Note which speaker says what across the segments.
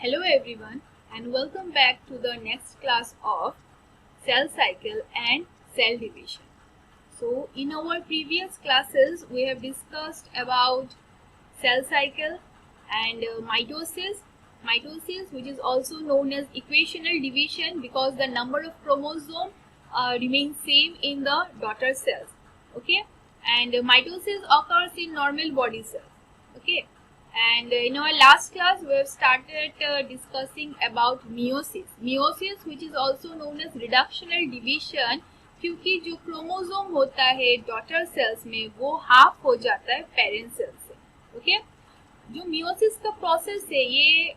Speaker 1: Hello everyone and welcome back to the next class of cell cycle and cell division. So in our previous classes we have discussed about cell cycle and mitosis. Mitosis, which is also known as equational division because the number of chromosomes remains same in the daughter cells. Okay, and mitosis occurs in normal body cells. Okay. And in our last class we have started discussing about meiosis. Meiosis, which is also known as reductional division, क्योंकि जो chromosome होता है daughter cells में वो half हो जाता है parent cell से. ओके, जो मियोसिस का प्रोसेस है ये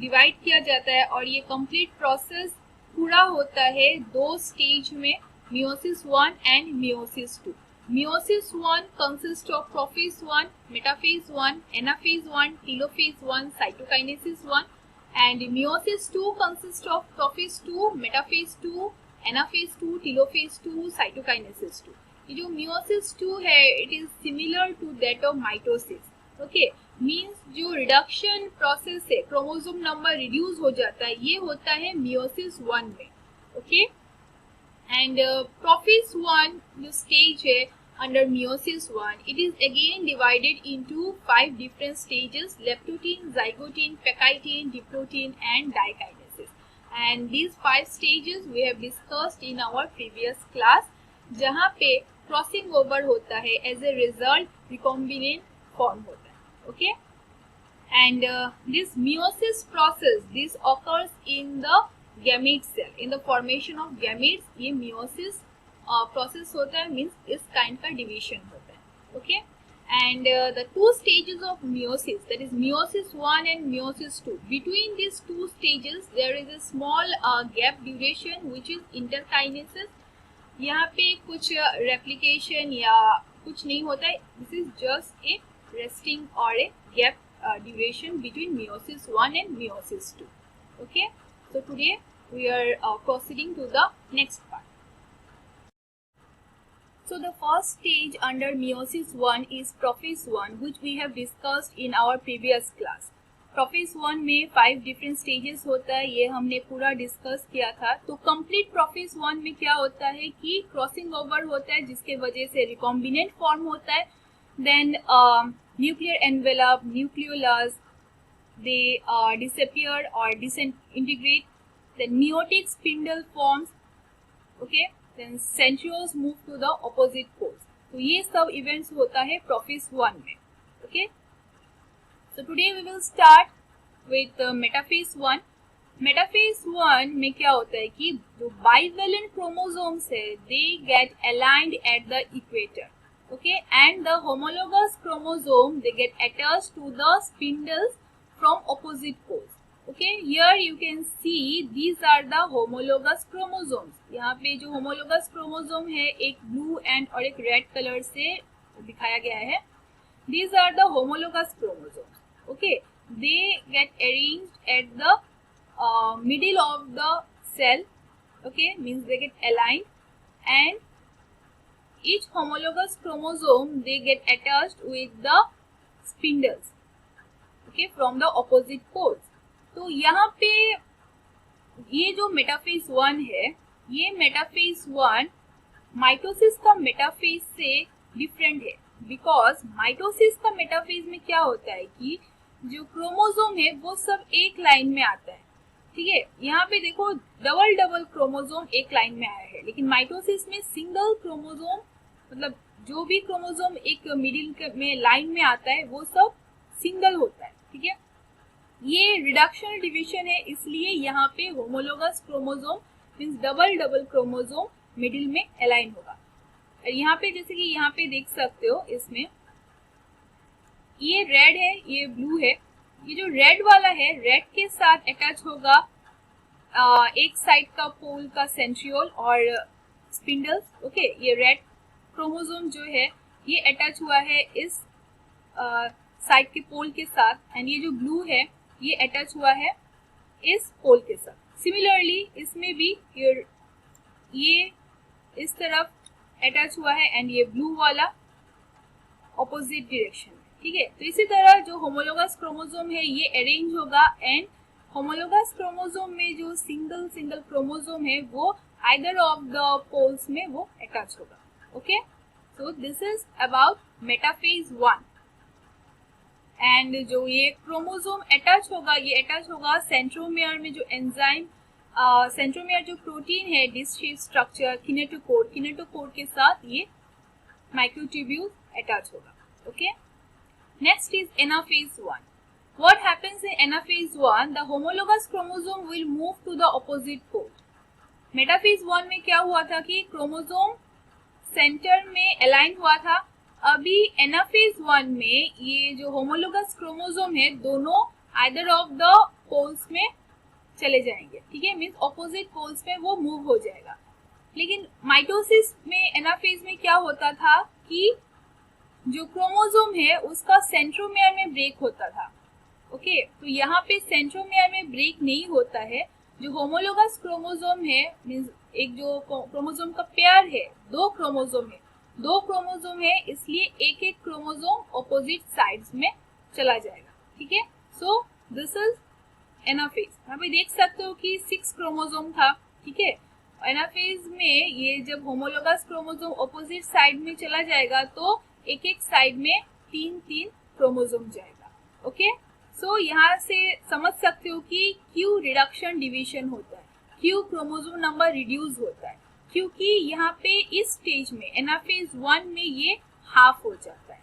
Speaker 1: डिवाइड किया जाता है और ये कंप्लीट प्रोसेस पूरा होता है दो स्टेज में, meiosis 1 and meiosis 2. Meiosis 1 consists of prophase 1, metaphase 1, anaphase 1, telophase 1, cytokinesis 1, and meiosis 2 consists of prophase 2, metaphase 2, anaphase 2, telophase 2, cytokinesis 2. ये जो meiosis 2 है it is similar to that of mitosis. Okay, means जो reduction process है, chromosome number reduce हो जाता है, ये होता है meiosis 1 में. Okay, and prophase 1 जो stage है under meiosis 1, it is again divided into 5 different stages: leptotene, zygotene, pectine, diprotene and dikinesis. And these 5 stages we have discussed in our previous class, जहाँ पे crossing over होता है, as a result recombinant form होता है. Okay, and this meiosis process, this occurs in the gamete cell, in the formation of gametes. ये meiosis process होता है, means इस काइंड का डिवीजन होता है. Okay, and the two stages of meiosis, that is meiosis 1 and meiosis 2, between these two stages there is a small gap duration which is interkinesis. यहाँ पे कुछ रेप्लिकेशन या कुछ नहीं होता है, this is just a resting और a gap duration between meiosis 1 and meiosis 2. Okay, so today we are proceeding to the next part. So the first stage under meiosis 1 is prophase 1, which we have discussed in our previous class. Prophase 1 में 5 different stages होता है, ये हमने पूरा discuss किया था. तो complete prophase 1 में क्या होता है कि क्रॉसिंग ओवर होता है जिसके वजह से रिकॉम्बिनेंट फॉर्म होता है. Then nuclear envelope, nucleolus, they disappear or disintegrate. Then meiotic spindle forms. Okay, then centrioles move to the opposite poles. तो ये सब events होता है prophase 1 में. Okay, so today we will start with metaphase 1. Metaphase 1 में क्या होता है कि जो bivalent chromosomes है they get aligned at the equator. Okay, and the homologous chromosome they get attached to the spindles from opposite poles. Okay, here you can see these are the homologous chromosomes. यहाँ पे जो homologous chromosome है एक blue and और एक red color से दिखाया गया है. These are the homologous chromosomes. Okay, they get arranged at the middle of the cell. Okay, means they get aligned, and each homologous chromosome they get attached with the spindles. Okay, from the opposite poles. तो यहाँ पे ये जो metaphase 1 है, ये metaphase 1 mitosis का metaphase से different है, बिकॉज माइटोसिस का मेटाफेज में क्या होता है कि जो क्रोमोसोम है वो सब एक लाइन में आता है. ठीक है, यहाँ पे देखो डबल डबल क्रोमोसोम एक लाइन में आया है, लेकिन माइटोसिस में सिंगल क्रोमोसोम, मतलब जो भी क्रोमोसोम एक मिडिल में लाइन में आता है वो सब सिंगल होता है. ठीक है, ये रिडक्शनल डिवीजन है, इसलिए यहाँ पे homologous chromosome means double double chromosome middle में अलाइन होगा. और यहाँ पे जैसे कि यहाँ पे देख सकते हो, इसमें ये रेड है, ये ब्लू है. ये जो रेड वाला है, रेड के साथ अटैच होगा एक साइड का पोल का सेंट्रियोल और स्पिंडल्स. ओके, ये रेड क्रोमोसोम जो है ये अटैच हुआ है इस साइड के पोल के साथ, एंड ये जो ब्लू है ये अटैच हुआ है इस पोल के साथ. सिमिलरली इसमें भी ये इस तरफ अटैच हुआ है एंड ये ब्लू वाला ऑपोजिट डायरेक्शन में. ठीक है। तो इसी तरह जो होमोलोगस क्रोमोसोम है ये अरेंज होगा एंड होमोलोगस क्रोमोसोम में जो सिंगल सिंगल क्रोमोसोम है वो आइदर ऑफ द पोल्स में वो अटैच होगा। Okay, so this is about metaphase 1। And जो ये क्रोमोसोम अटैच होगा, ये अटैच होगा सेंट्रोमियर में जो एंजाइम सेंट्रोमियर जो प्रोटीन है डिस्क शेप स्ट्रक्चर किनेटोकोर के साथ ये माइक्रोट्यूब्यूल अटैच होगा। Okay, next is anaphase 1। What happens in anaphase 1? The homologous chromosome will move to the opposite pole. Metaphase 1 में क्या हुआ था कि क्रोमोसोम सेंटर में अलाइन हुआ था। अभी एनाफेज 1 में ये जो होमोलोगस क्रोमोसोम है दोनों आइदर ऑफ द पोल्स में चले जाएंगे। ठीक है, मींस ऑपोजिट पोल्स में वो मूव हो जाएगा। लेकिन माइटोसिस में एनाफेज में क्या होता था कि जो क्रोमोसोम है उसका सेंट्रोमियर में ब्रेक होता था। ओके, तो यहाँ पे सेंट्रोमियर में ब्रेक नहीं होता है। जो होमोलोगस क्रोमोसोम है मींस एक जो क्रोमोसोम का पेयर है, दो क्रोमोसोम है इसलिए एक एक क्रोमोसोम ऑपोजिट साइड्स में चला जाएगा। ठीक है, सो दिस इज एनाफेज। यहाँ पे देख सकते हो कि 6 क्रोमोसोम था। ठीक है, एनाफेज में ये जब होमोलोगस क्रोमोसोम ऑपोजिट साइड में चला जाएगा तो एक एक साइड में 3-3 क्रोमोसोम जाएगा। ओके, सो यहाँ से समझ सकते हो कि क्यू रिडक्शन डिवीजन होता है, क्यू क्रोमोसोम नंबर रिड्यूस होता है, क्योंकि यहाँ पे इस स्टेज में एनाफेज 1 में ये हाफ हो जाता है।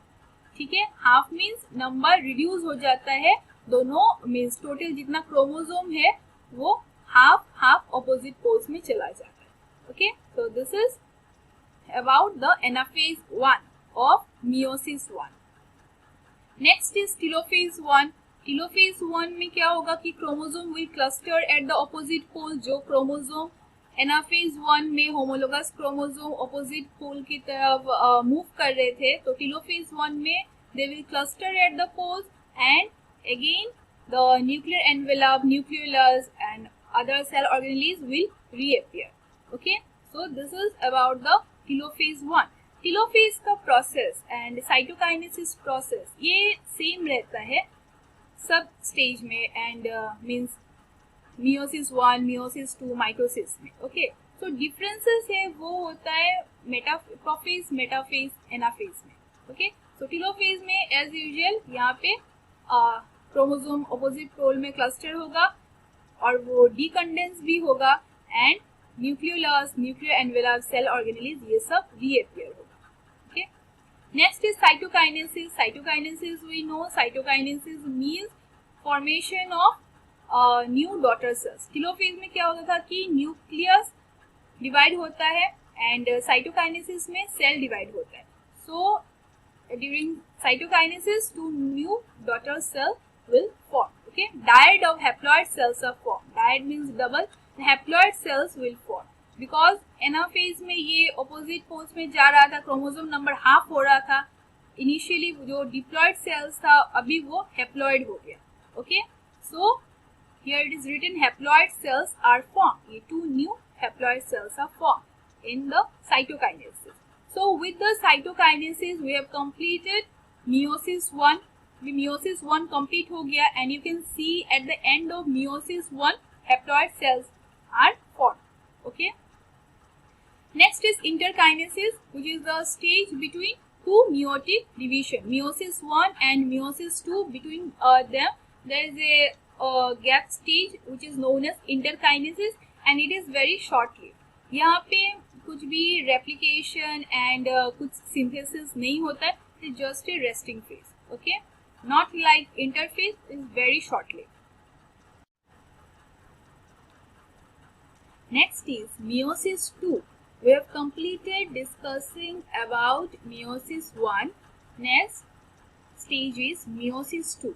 Speaker 1: ठीक है, हाफ मीन्स नंबर रिड्यूस हो जाता है, दोनों मीन्स टोटल जितना क्रोमोसोम है वो हाफ हाफ ऑपोजिट पोल्स में चला जाता है। Okay, so this is about the anaphase 1 of meiosis 1। Next is telophase 1। Telophase 1 में क्या होगा कि chromosome will cluster at the opposite pole. जो क्रोमोसोम एनाफेज 1 में होमोलोगस क्रोमोसोम ऑपोजिट पोल की तरफ मूव कर रहे थे, तो टेलोफेज 1 में they will cluster at the poles and again the nuclear envelope, nucleolus and other cell organelles will reappear. Okay, so this is about the telophase 1। Telophase का process and cytokinesis process ये same रहता है सब stage में and means meiosis 1, meiosis 2, mitosis में। Okay, so differences है वो होता है प्रोफेज, मेटाफेज, एनाफेज में। ओके, सो टेलोफेज में एज यूजुअल यहाँ पे क्रोमोसोम ऑपोजिट पोल में क्लस्टर होगा और वो डीकंडेंस भी होगा and nucleolus, nuclear envelope, cell organelles ये सब रीअपियर होगा। Next is cytokinesis. Cytokinesis, we know cytokinesis means formation of new daughter cells. Telophase में क्या होता था कि न्यूक्लियस डिवाइड होता है एंड साइटोकाइनेसिस में सेल डिवाइड होता है। So during cytokinesis 2 new daughter cell will form. Okay, dyad of haploid cells are formed. Dyad means double. Haploid cells will form. Because anaphase में ये ऑपोजिट पोल्स में जा रहा था, क्रोमोसोम नंबर हाफ हो रहा था। इनिशियली जो डिप्लॉयड सेल्स था अभी वो हैप्लॉयड हो गया। Okay, so here it is written haploid cells are form. ये 2 new haploid cells are form in the cytokinesis. So with the cytokinesis we have completed meiosis 1। Meiosis 1 complete हो गया and you can see at the end of meiosis 1 haploid cells are form. Okay, next is interkinesis, which is the stage between two meiotic division, meiosis 1 and meiosis 2. Between them there is a gap stage which is known as interkinesis and it is very short lived. यहाँ पे कुछ भी replication and कुछ synthesis नहीं होता है, it is just a resting phase. Okay, not like interphase, it is very short lived. Next is meiosis 2. We have completed discussing about meiosis 1. Next stage is meiosis 2.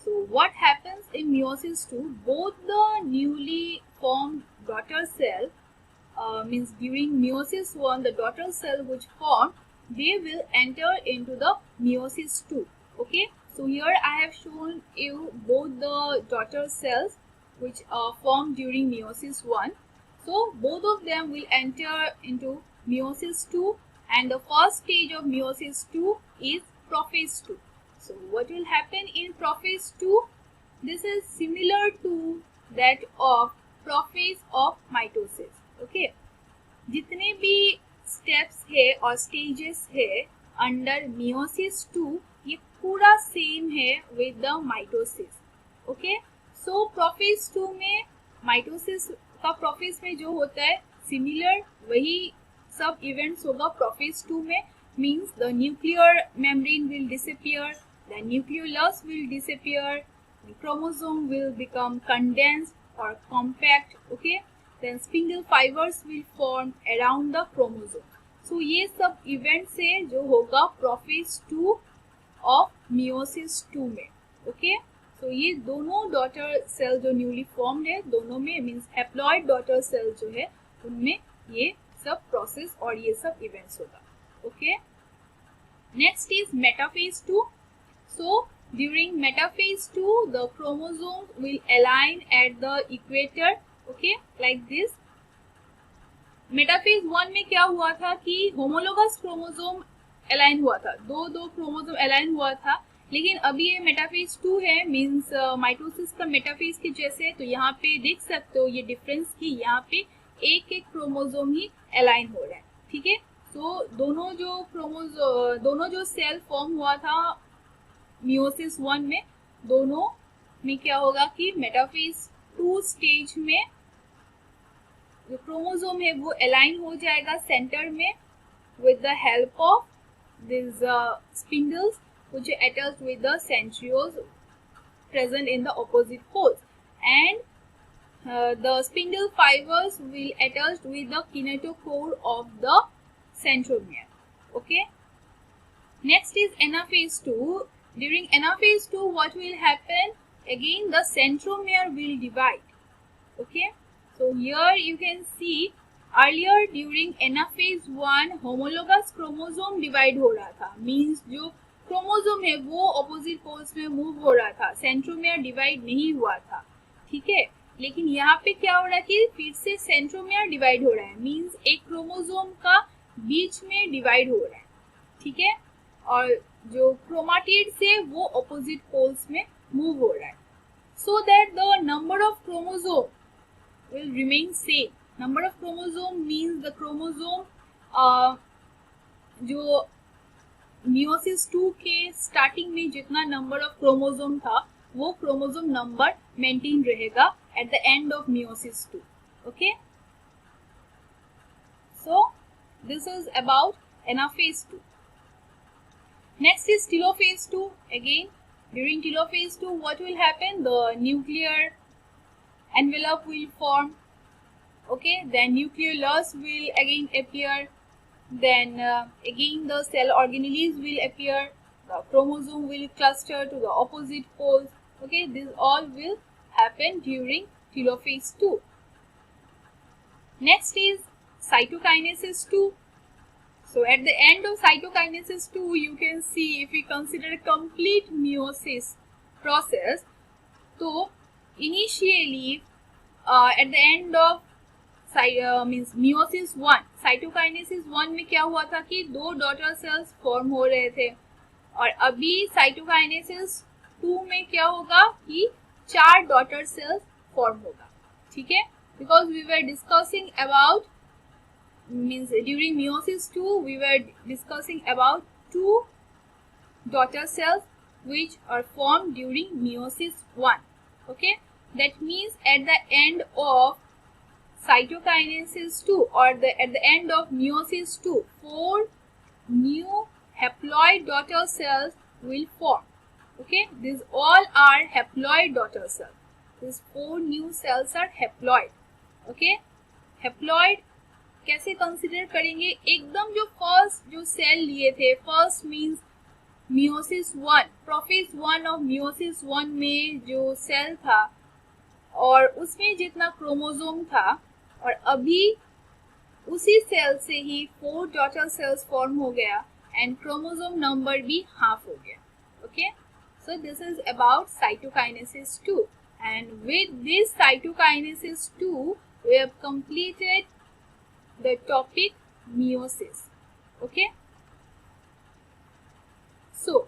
Speaker 1: So what happens in meiosis 2? Both the newly formed daughter cell means during meiosis 1 the daughter cell which formed, they will enter into the meiosis 2. Okay, so here I have shown you both the daughter cells which formed during meiosis 1. So both of them will enter into meiosis 2 and the first stage of meiosis 2 is prophase 2. So what will happen in prophase 2? This is similar to that of prophase of mitosis. Okay, जितने भी steps है और stages है under meiosis 2 ये पूरा same है with the mitosis. Okay, so prophase 2 में mitosis का प्रोफेज में जो होता है सिमिलर वही सब इवेंट्स होगा प्रोफेज 2 में. Means the nuclear membrane will disappear, the nucleolus will disappear, the chromosome will become condensed और compact. Okay, then spindle fibers will form around the chromosome. So ये सब events है जो होगा प्रोफेज 2 ऑफ मियोसिस 2 में. Okay, सो ये दोनों daughter cell जो न्यूली फॉर्म्ड है दोनों में मीन्स हैप्लॉइड डॉटर सेल जो है उनमें ये सब प्रोसेस और ये सब इवेंट्स होगा. Okay, next is metaphase 2. So during metaphase 2 the chromosomes will align at the equator. Okay, like this. Metaphase 1 में क्या हुआ था कि होमोलोगस क्रोमोसोम अलाइन हुआ था, दो क्रोमोसोम अलाइन हुआ था. लेकिन अभी ये मेटाफेज 2 है मींस माइटोसिस का मेटाफेज के जैसे. तो यहाँ पे देख सकते हो ये डिफरेंस कि यहाँ पे एक एक क्रोमोसोम ही अलाइन हो रहा है. ठीक है, तो दोनों जो सेल फॉर्म हुआ था मियोसिस 1 में दोनों में क्या होगा कि मेटाफेज 2 स्टेज में जो क्रोमोसोम है वो अलाइन हो जाएगा सेंटर में with the help of these spindles which are attached with the centrioles present in the opposite poles, and the spindle fibers will attached with the kinetochore of the centromere. Okay, next is anaphase 2. During anaphase 2 what will happen? Again the centromere will divide. Okay, so here you can see earlier during anaphase 1 homologous chromosome divide हो रहा था. Means जो chromosome है वो opposite poles में move हो रहा था, सेंट्रोमेयर डिवाइड नहीं हुआ था. ठीक है, लेकिन यहाँ पे क्या हो रहा है कि फिर से सेंट्रोमेयर डिवाइड हो रहा है. मीन्स एक क्रोमोसोम का बीच में डिवाइड हो रहा है. ठीक है, और जो क्रोमाटिड से वो ऑपोजिट पोल्स में मूव हो रहा है. So that the number of chromosome will remain same. Number of chromosome means the chromosome जो मियोसिस 2 के स्टार्टिंग में जितना नंबर ऑफ क्रोमोसोम था वो क्रोमोसोम नंबर मेंटेन रहेगा eight the end of meiosis 2. Okay, so this is about anaphase 2. Next is telophase 2. Again during telophase 2 what will happen? The nuclear envelope will form. Okay, then nucleolus will again appear, then again the cell organelles will appear, the chromosome will cluster to the opposite poles. Okay, this all will happen during telophase 2. Next is cytokinesis 2. So at the end of cytokinesis 2 you can see if we consider a complete meiosis process, so initially at the end of means meiosis 1 cytokinesis 1 में क्या हुआ था कि 2 daughter cells form हो रहे थे, और अभी cytokinesis 2 में क्या होगा कि 4 डॉटर सेल्स फॉर्म होगा. ठीक है, because we were discussing about means during meiosis 2 we were discussing about 2 daughter cells which are formed during meiosis 1. Okay, that means at the end of cytokinesis 2 or at the end of meiosis 2 4 new haploid daughter cells will form. Okay, these all are haploid daughter cells. These 4 new cells are haploid. Okay, haploid कैसे consider करेंगे? एकदम जो first जो cell लिए थे, first means meiosis 1 prophase 1 of meiosis 1 में जो cell था और उसमें जितना क्रोमोसोम था, और अभी उसी सेल से ही 4 डॉटर सेल्स फॉर्म हो गया एंड क्रोमोसोम नंबर भी हाफ हो गया. Okay, so this is about cytokinesis 2, and with this cytokinesis 2 we have completed the topic meiosis. Okay, so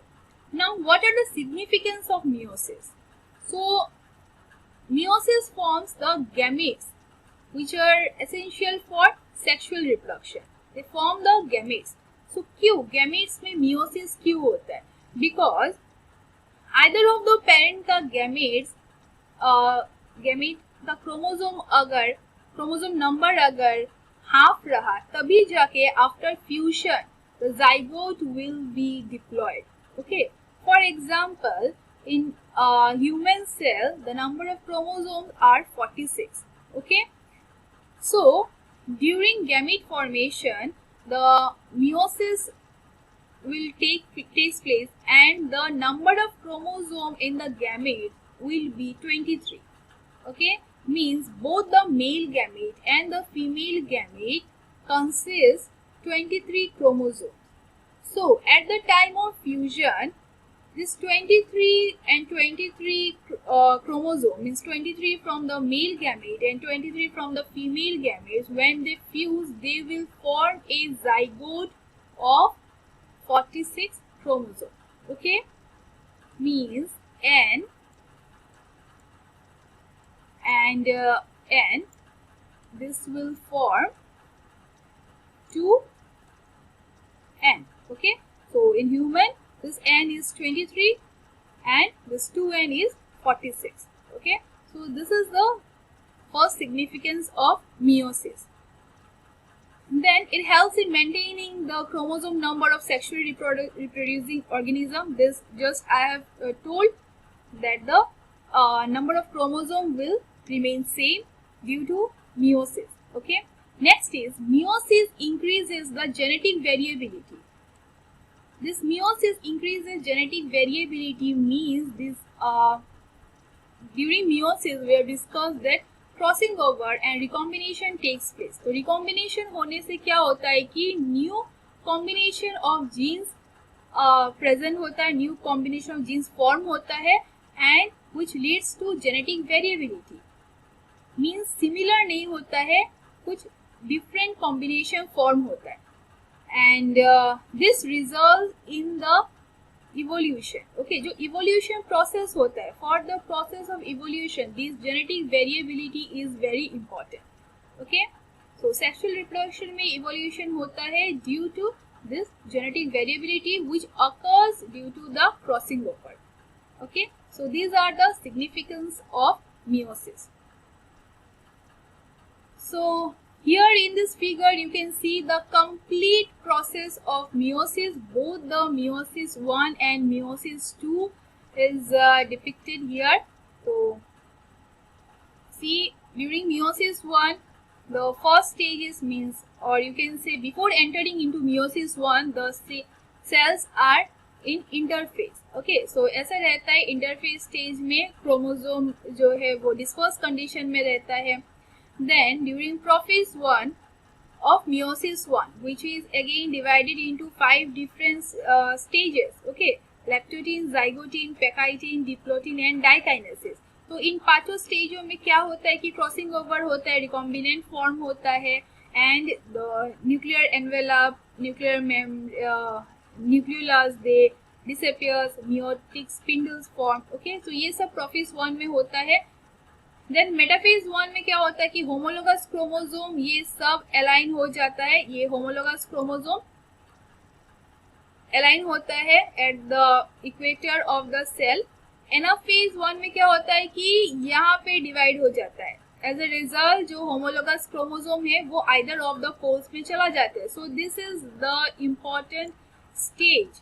Speaker 1: Now, what are the significance of meiosis? So, meiosis forms the gametes which are essential for sexual reproduction. They form the gametes. So, क्यों gametes में meiosis क्यों होता है? Because either of the parent का gametes gamete का chromosome number अगर half रहा तभी जाके after fusion the zygote will be diploid. Okay. For example, in a human cell, the number of chromosomes are 46. Okay. So, during gamete formation, the meiosis will takes place and the number of chromosome in the gamete will be 23. Okay. Means both the male gamete and the female gamete consist 23 chromosomes. So, at the time of fusion, this 23 and 23 chromosome means 23 from the male gamete and 23 from the female gametes, when they fuse, they will form a zygote of 46 chromosomes. Okay, means N and N, this will form 2N. Okay, so in human this N is 23 and this 2N is 46. Okay, so this is the first significance of meiosis. Then it helps in maintaining the chromosome number of sexually reproducing organism. This just I have told that the number of chromosome will remain same due to meiosis. Okay. Next is meiosis increases the genetic variability. This meiosis increases genetic variability means this during meiosis we have discussed that crossing over and recombination takes place. तो recombination होने से क्या होता है कि new combination of genes present होता है, new combination of genes form होता है and which leads to genetic variability. Means similar नहीं होता है, कुछ डिफरेंट कॉम्बिनेशन फॉर्म होता है and this result in the evolution. Okay, जो इवोल्यूशन प्रोसेस होता है, for the process of evolution this genetic variability is very important. Okay, so sexual reproduction में इवोल्यूशन होता है due to this genetic variability which occurs due to the crossing over. Okay, so these are the significance of meiosis. So here in this figure you can see the complete process of meiosis. Both the meiosis 1 and meiosis 2 is depicted here. So see, during meiosis 1 the first stage is means, or you can say before entering into meiosis 1 the cells are in interphase. Okay, so ऐसा रहता है interphase stage में chromosome जो है वो disperse condition में रहता है. Then during prophase 1 of meiosis 1, which is again divided into 5 different stages. Okay, lactotine, zygote, pectine, diplotin and dikinesis. तो इन पांचों स्टेजों में क्या होता है कि क्रॉसिंग ओवर होता है, रिकॉम्बिनेंट फॉर्म होता है and the nuclear envelope, nucleolus they disappears, meiotic spindles form. Okay, तो ये सब प्रोफेज 1 में होता है. देन मेटाफेज 1 में क्या होता है कि होमोलोगस क्रोमोसोम ये सब अलाइन हो जाता है. ये होमोलोगस क्रोमोसोम अलाइन होता है at the equator of the cell. Anaphase 1 में क्या होता है कि यहाँ पे डिवाइड हो जाता है. एज अ रिजल्ट जो होमोलोगस क्रोमोसोम है वो आइदर ऑफ द पोल्स में चला जाता है. सो this is the important stage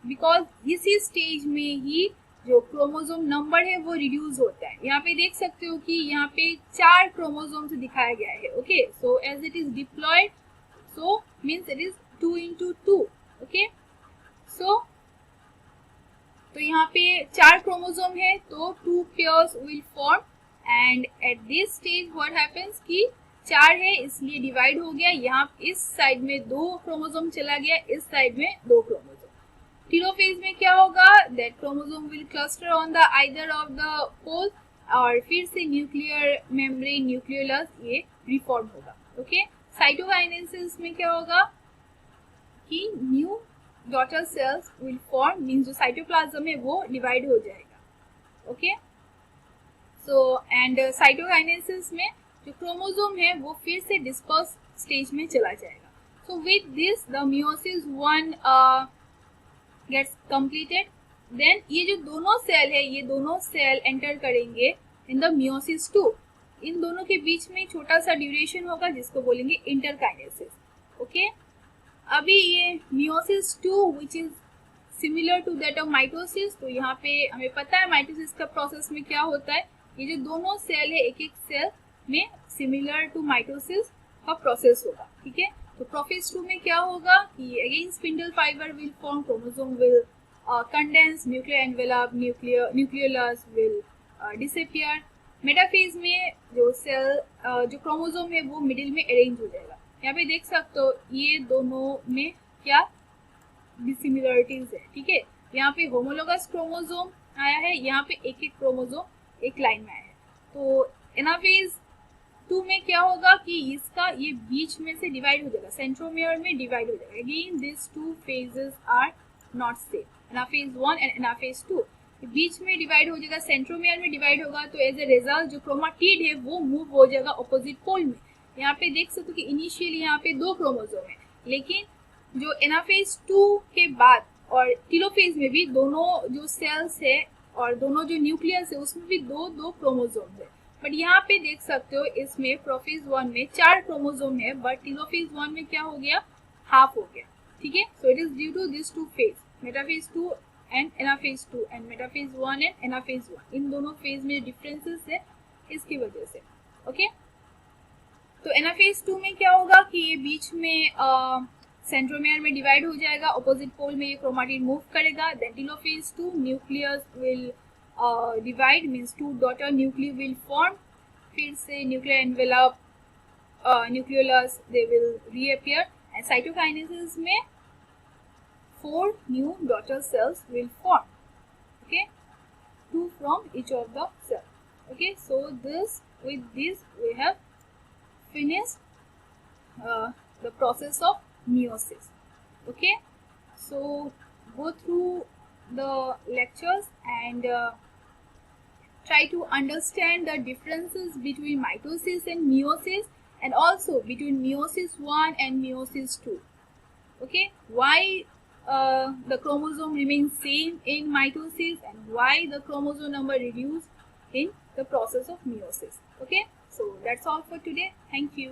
Speaker 1: because इसी स्टेज में ही जो क्रोमोसोम नंबर है वो रिड्यूस होता है. यहाँ पे देख सकते हो कि यहाँ पे 4 क्रोमोसोम से दिखाया गया है. Okay, so as it is diploid so means it is 2 into 2. Okay, so तो यहाँ पे 4 क्रोमोसोम है तो 2 pairs will form and at this stage what happens कि 4 है इसलिए डिवाइड हो गया. यहाँ इस साइड में 2 क्रोमोसोम चला गया, इस साइड में 2 क्रोमोसोम. टेलोफेज में क्या होगा, that chromosome will cluster on the either of the pole और फिर से न्यूक्लियर मेम्ब्रेन, न्यूक्लियोलस ये रिफॉर्म होगा. ओके, साइटोकाइनेसिस में क्या होगा कि new daughter cells will form, means जो साइटोप्लाज्म है वो डिवाइड हो जाएगा. ओके, सो एंड साइटोकाइनेसिस में जो क्रोमोसोम है वो फिर से डिस्पर्स स्टेज में चला जाएगा. So with this the meiosis 1 gets completed. Then ये जो दोनों सेल है, ये दोनों सेल एंटर करेंगे इन द मियोसिस 2. इन दोनों के बीच में छोटा सा ड्यूरेशन होगा जिसको बोलेंगे इंटरकाइनेसिस. ओके, अभी ये meiosis 2 which is similar to that of mitosis. तो यहाँ पे हमें पता है माइटोसिस का प्रोसेस में क्या होता है. ये जो दोनों सेल है, एक एक सेल में सिमिलर टू माइटोसिस का प्रोसेस होगा. ठीक है, तो प्रोफेज 2 में क्या होगा कि again spindle fibre will form, chromosome will condense, nuclear envelope, nucleolus will disappear. Metaphase में जो सेल जो क्रोमोसोम है वो मिडिल में अरेंज हो जाएगा. यहाँ पे देख सकते हो ये दोनों में क्या डिसिमिलरिटीज है. ठीक है, यहाँ पे होमोलोगस क्रोमोसोम आया है, यहाँ पे एक एक क्रोमोसोम एक लाइन में आया है. तो एनाफेज 2 में क्या होगा कि इसका ये बीच में से डिवाइड हो जाएगा, सेंट्रोमियर में डिवाइड हो जाएगा. Again this 2 phases are not same, anaphase 1 and anaphase 2. बीच में डिवाइड हो जाएगा, सेंट्रोमियर में डिवाइड होगा. तो एज ए रिजल्ट जो क्रोमाटिड है वो मूव हो जाएगा ऑपोजिट पोल में. यहाँ पे देख सकते हो कि इनिशियली यहाँ पे 2 क्रोमोसोम है, लेकिन जो एनाफेज 2 के बाद और टेलोफेज में भी दोनों जो सेल्स है और दोनों जो न्यूक्लियस है उसमें भी 2 क्रोमोसोम है. बट यहाँ पे देख सकते हो इसमें प्रोफेज 1 में 4 क्रोमोसोम है, बट टेलोफेज 1 में क्या हो गया, हाफ हो गया. ठीक है, so it is due to this 2 phase, metaphase 2 and anaphase 2 and metaphase 1 and anaphase 1. इन दोनों फेज में डिफरेंसेस है इसकी वजह से. ओके, तो एनाफेज 2 में क्या होगा कि ये बीच में सेंट्रोमियर में डिवाइड हो जाएगा, ऑपोजिट पोल में ये क्रोमाटिड मूव करेगा. Then telophase 2 nucleus will divide, means 2 daughter nucleus will form. फिर से nuclear envelope, nucleolus they will reappear. And cytokinesis में 4 new daughter cells will form. Okay, 2 from each of the cell. Okay, so with this we have finished the process of meiosis. Okay, so go through the lectures and try to understand the differences between mitosis and meiosis, and also between meiosis 1 and meiosis 2. Okay, why the chromosome remains same in mitosis and why the chromosome number reduced in the process of meiosis. Okay, so that's all for today. Thank you.